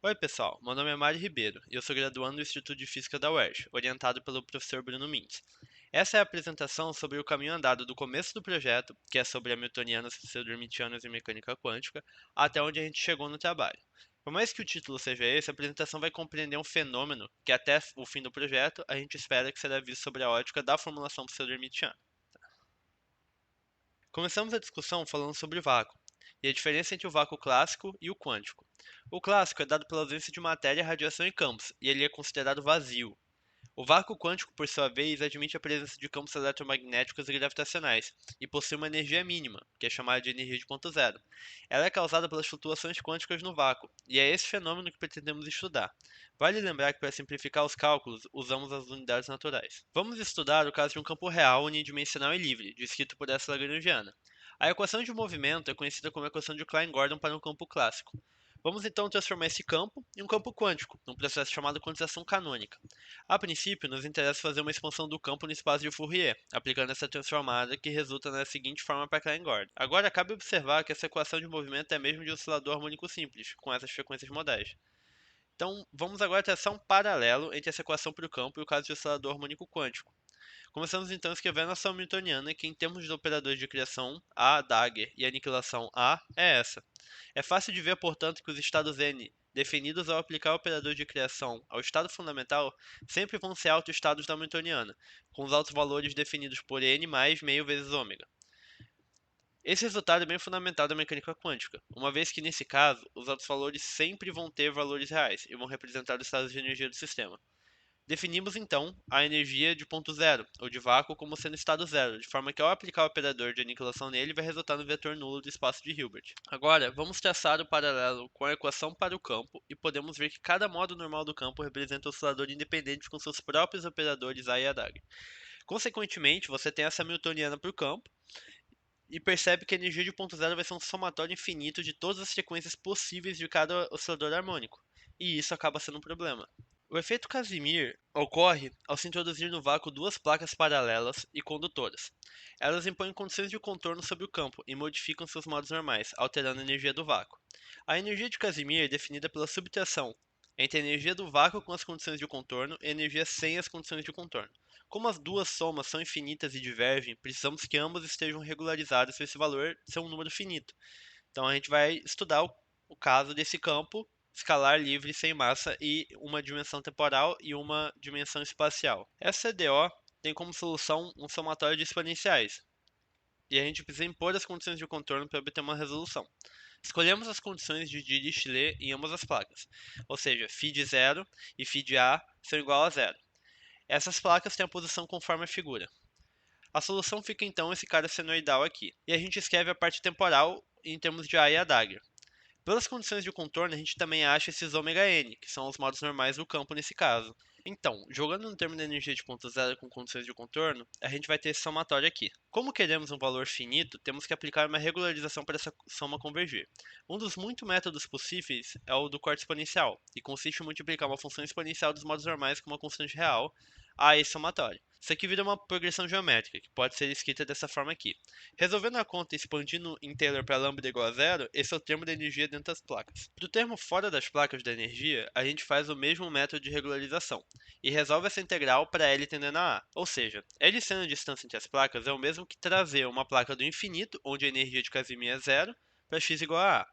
Oi, pessoal. Meu nome é Mário Ribeiro e eu sou graduando do Instituto de Física da UERJ, orientado pelo professor Bruno Mintz. Essa é a apresentação sobre o caminho andado do começo do projeto, que é sobre hamiltonianos, pseudo-hermitianos e mecânica quântica, até onde a gente chegou no trabalho. Por mais que o título seja esse, a apresentação vai compreender um fenômeno que até o fim do projeto a gente espera que será visto sobre a ótica da formulação pseudo-hermitiana. Começamos a discussão falando sobre o vácuo e a diferença entre o vácuo clássico e o quântico. O clássico é dado pela ausência de matéria, radiação e campos, e ele é considerado vazio. O vácuo quântico, por sua vez, admite a presença de campos eletromagnéticos e gravitacionais, e possui uma energia mínima, que é chamada de energia de ponto zero. Ela é causada pelas flutuações quânticas no vácuo, e é esse fenômeno que pretendemos estudar. Vale lembrar que, para simplificar os cálculos, usamos as unidades naturais. Vamos estudar o caso de um campo real unidimensional e livre, descrito por essa lagrangiana. A equação de movimento é conhecida como equação de Klein-Gordon para um campo clássico. Vamos então transformar esse campo em um campo quântico, num processo chamado quantização canônica. A princípio, nos interessa fazer uma expansão do campo no espaço de Fourier, aplicando essa transformada que resulta na seguinte forma para Klein-Gordon. Agora, cabe observar que essa equação de movimento é mesmo de oscilador harmônico simples, com essas frequências modais. Então, vamos agora traçar um paralelo entre essa equação para o campo e o caso de oscilador harmônico quântico. Começamos então escrevendo a ação hamiltoniana, que em termos de operadores de criação, A, Dagger e aniquilação A, é essa. É fácil de ver, portanto, que os estados N, definidos ao aplicar o operador de criação ao estado fundamental, sempre vão ser autoestados da hamiltoniana, com os altos valores definidos por N mais meio vezes ômega. Esse resultado é bem fundamental da mecânica quântica, uma vez que, nesse caso, os altos valores sempre vão ter valores reais e vão representar os estados de energia do sistema. Definimos então a energia de ponto zero, ou de vácuo, como sendo estado zero, de forma que ao aplicar o operador de aniquilação nele vai resultar no vetor nulo do espaço de Hilbert. Agora, vamos traçar o paralelo com a equação para o campo e podemos ver que cada modo normal do campo representa um oscilador independente com seus próprios operadores A e A dagger. Consequentemente, você tem essa hamiltoniana para o campo e percebe que a energia de ponto zero vai ser um somatório infinito de todas as frequências possíveis de cada oscilador harmônico, e isso acaba sendo um problema. O efeito Casimir ocorre ao se introduzir no vácuo duas placas paralelas e condutoras. Elas impõem condições de contorno sobre o campo e modificam seus modos normais, alterando a energia do vácuo. A energia de Casimir é definida pela subtração entre a energia do vácuo com as condições de contorno e a energia sem as condições de contorno. Como as duas somas são infinitas e divergem, precisamos que ambas estejam regularizadas se esse valor ser um número finito. Então a gente vai estudar o caso desse campo escalar livre sem massa e uma dimensão temporal e uma dimensão espacial. Essa EDO tem como solução um somatório de exponenciais, e a gente precisa impor as condições de contorno para obter uma resolução. Escolhemos as condições de Dirichlet em ambas as placas, ou seja, φ de 0 e φ de A são igual a zero. Essas placas têm a posição conforme a figura. A solução fica então esse cara senoidal aqui, e a gente escreve a parte temporal em termos de A e A dagger. Pelas condições de contorno, a gente também acha esses ômega-n, que são os modos normais do campo nesse caso. Então, jogando no termo da energia de ponto zero com condições de contorno, a gente vai ter esse somatório aqui. Como queremos um valor finito, temos que aplicar uma regularização para essa soma convergir. Um dos muitos métodos possíveis é o do corte exponencial, e consiste em multiplicar uma função exponencial dos modos normais com uma constante real a esse somatório. Isso aqui vira uma progressão geométrica, que pode ser escrita dessa forma aqui. Resolvendo a conta e expandindo em Taylor para lambda igual a zero, esse é o termo da energia dentro das placas. Para o termo fora das placas da energia, a gente faz o mesmo método de regularização, e resolve essa integral para L tendendo a A. Ou seja, L sendo a distância entre as placas é o mesmo que trazer uma placa do infinito, onde a energia de Casimir é zero, para x igual a A.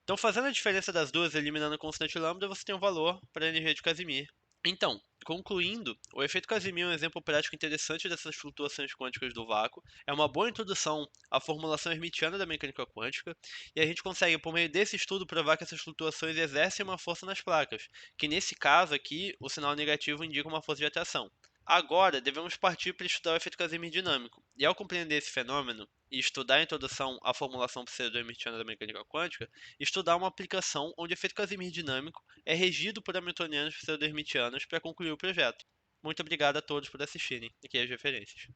Então, fazendo a diferença das duas, eliminando a constante lambda, você tem um valor para a energia de Casimir. Então, concluindo, o efeito Casimir é um exemplo prático interessante dessas flutuações quânticas do vácuo, é uma boa introdução à formulação hermitiana da mecânica quântica, e a gente consegue, por meio desse estudo, provar que essas flutuações exercem uma força nas placas, que nesse caso aqui, o sinal negativo indica uma força de atração. Agora, devemos partir para estudar o efeito Casimir dinâmico, e ao compreender esse fenômeno e estudar a introdução à formulação pseudo-hermitiana da mecânica quântica, estudar uma aplicação onde o efeito Casimir dinâmico é regido por hamiltonianos pseudo-hermitianos para concluir o projeto. Muito obrigado a todos por assistirem. Aqui as referências.